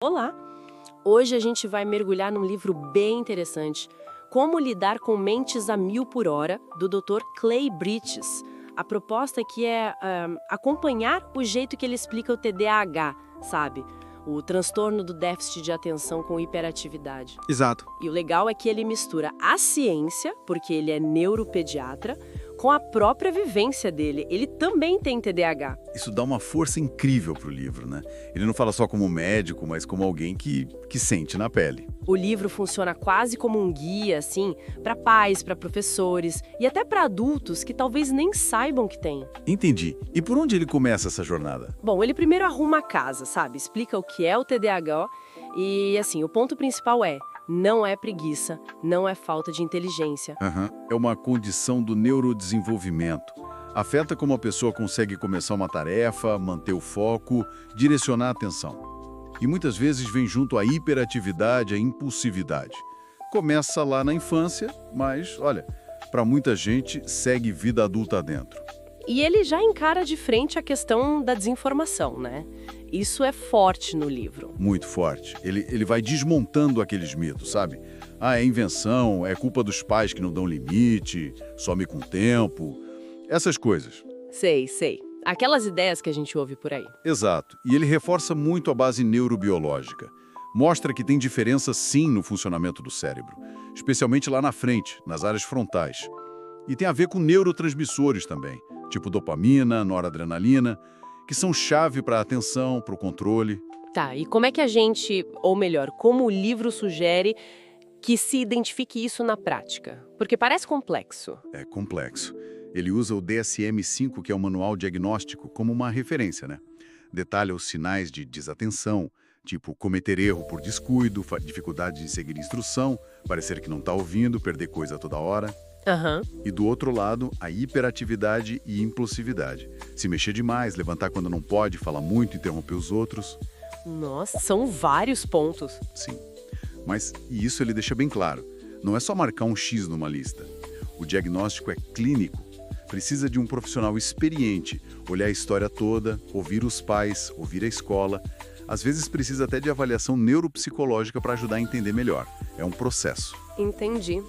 Olá! Hoje a gente vai mergulhar num livro bem interessante, Como Lidar com Mentes a Mil por Hora, do Dr. Clay Bridges. A proposta aqui é acompanhar o jeito que ele explica o TDAH, sabe? O transtorno do déficit de atenção com hiperatividade. Exato. E o legal é que ele mistura a ciência, porque ele é neuropediatra, com a própria vivência dele. Ele também tem TDAH. Isso dá uma força incrível pro livro, né? Ele não fala só como médico, mas como alguém que sente na pele. O livro funciona quase como um guia, assim, para pais, para professores e até para adultos que talvez nem saibam que tem. Entendi. E por onde ele começa essa jornada? Bom, ele primeiro arruma a casa, sabe? Explica o que é o TDAH e, assim, o ponto principal não é preguiça, não é falta de inteligência. É uma condição do neurodesenvolvimento. Afeta como a pessoa consegue começar uma tarefa, manter o foco, direcionar a atenção. E muitas vezes vem junto a hiperatividade, a impulsividade. Começa lá na infância, mas, olha, para muita gente segue vida adulta dentro. E ele já encara de frente a questão da desinformação, né? Isso é forte no livro. Muito forte. Ele vai desmontando aqueles mitos, sabe? É invenção, é culpa dos pais que não dão limite, some com o tempo, essas coisas. Sei. Aquelas ideias que a gente ouve por aí. Exato. E ele reforça muito a base neurobiológica. Mostra que tem diferença sim no funcionamento do cérebro, especialmente lá na frente, nas áreas frontais. E tem a ver com neurotransmissores também, tipo dopamina, noradrenalina, que são chave para a atenção, para o controle. Tá, e como é que a gente, ou melhor, como o livro sugere que se identifique isso na prática? Porque parece complexo. É complexo. Ele usa o DSM-5, que é o manual diagnóstico, como uma referência, né? Detalha os sinais de desatenção, tipo cometer erro por descuido, dificuldade de seguir instrução, parecer que não está ouvindo, perder coisa toda hora. E do outro lado, a hiperatividade e impulsividade. Se mexer demais, levantar quando não pode, falar muito, interromper os outros. Nossa, são vários pontos. Sim. Mas e isso ele deixa bem claro. Não é só marcar um X numa lista. O diagnóstico é clínico. Precisa de um profissional experiente, olhar a história toda, ouvir os pais, ouvir a escola. Às vezes precisa até de avaliação neuropsicológica para ajudar a entender melhor. É um processo. Entendi.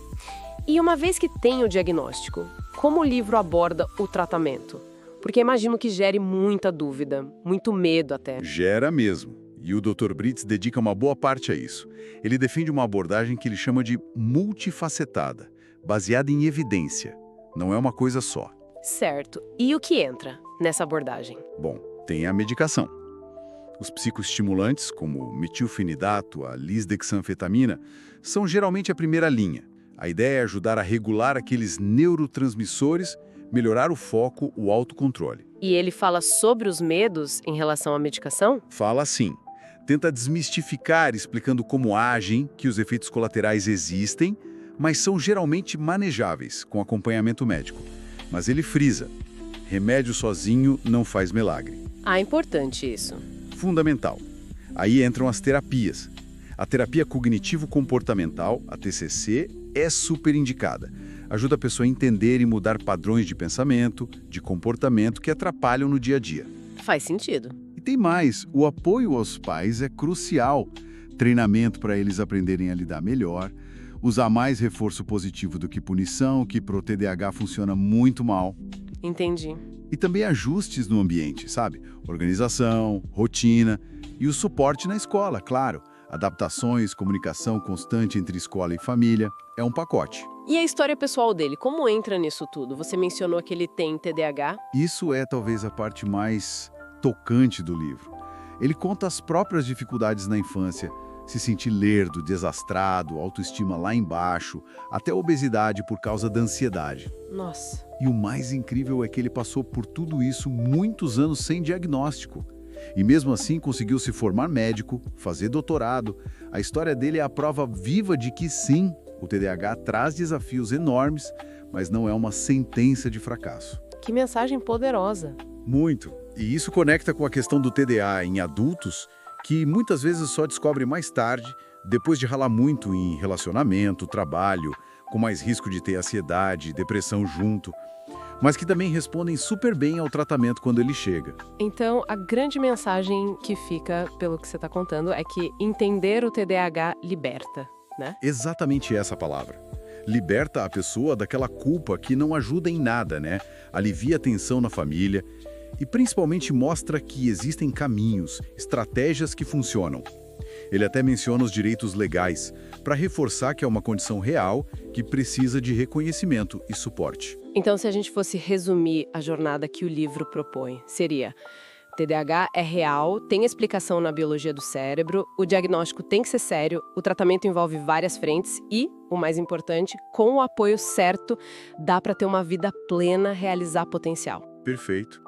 E uma vez que tem o diagnóstico, como o livro aborda o tratamento? Porque imagino que gere muita dúvida, muito medo até. Gera mesmo. E o Dr. Bridges dedica uma boa parte a isso. Ele defende uma abordagem que ele chama de multifacetada, baseada em evidência. Não é uma coisa só. Certo. E o que entra nessa abordagem? Bom, tem a medicação. Os psicoestimulantes, como o metilfenidato, a lisdexanfetamina, são geralmente a primeira linha. A ideia é ajudar a regular aqueles neurotransmissores, melhorar o foco, o autocontrole. E ele fala sobre os medos em relação à medicação? Fala assim. Tenta desmistificar, explicando como agem, que os efeitos colaterais existem, mas são geralmente manejáveis, com acompanhamento médico. Mas ele frisa. Remédio sozinho não faz milagre. Importante isso. Fundamental. Aí entram as terapias. A terapia cognitivo-comportamental, a TCC, é super indicada. Ajuda a pessoa a entender e mudar padrões de pensamento, de comportamento que atrapalham no dia a dia. Faz sentido. E tem mais, o apoio aos pais é crucial. Treinamento para eles aprenderem a lidar melhor, usar mais reforço positivo do que punição, que pro TDAH funciona muito mal. Entendi. E também ajustes no ambiente, sabe? Organização, rotina e o suporte na escola, claro. Adaptações, comunicação constante entre escola e família, é um pacote. E a história pessoal dele, como entra nisso tudo? Você mencionou que ele tem TDAH. Isso é talvez a parte mais tocante do livro. Ele conta as próprias dificuldades na infância, se sentir lerdo, desastrado, autoestima lá embaixo, até obesidade por causa da ansiedade. Nossa. E o mais incrível é que ele passou por tudo isso muitos anos sem diagnóstico. E mesmo assim conseguiu se formar médico, fazer doutorado. A história dele é a prova viva de que sim, o TDAH traz desafios enormes, mas não é uma sentença de fracasso. Que mensagem poderosa. Muito. E isso conecta com a questão do TDA em adultos, que muitas vezes só descobre mais tarde, depois de ralar muito em relacionamento, trabalho, com mais risco de ter ansiedade, depressão junto. mas que também respondem super bem ao tratamento quando ele chega. Então, a grande mensagem que fica, pelo que você está contando, é que entender o TDAH liberta, né? Exatamente essa palavra. Liberta a pessoa daquela culpa que não ajuda em nada, né? Alivia a tensão na família e principalmente mostra que existem caminhos, estratégias que funcionam. Ele até menciona os direitos legais, para reforçar que é uma condição real que precisa de reconhecimento e suporte. Então, se a gente fosse resumir a jornada que o livro propõe, seria: TDAH é real, tem explicação na biologia do cérebro, o diagnóstico tem que ser sério, o tratamento envolve várias frentes e, o mais importante, com o apoio certo, dá para ter uma vida plena, realizar potencial. Perfeito.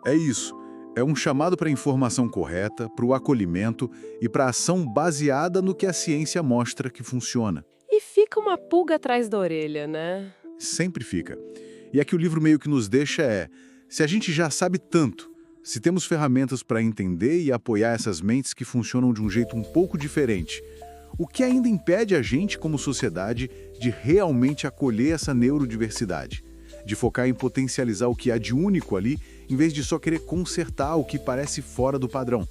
É isso. É um chamado para a informação correta, para o acolhimento e para a ação baseada no que a ciência mostra que funciona. E fica uma pulga atrás da orelha, né? Sempre fica. E aqui o livro meio que nos deixa se a gente já sabe tanto, se temos ferramentas para entender e apoiar essas mentes que funcionam de um jeito um pouco diferente, o que ainda impede a gente, como sociedade, de realmente acolher essa neurodiversidade? De focar em potencializar o que há de único ali, em vez de só querer consertar o que parece fora do padrão.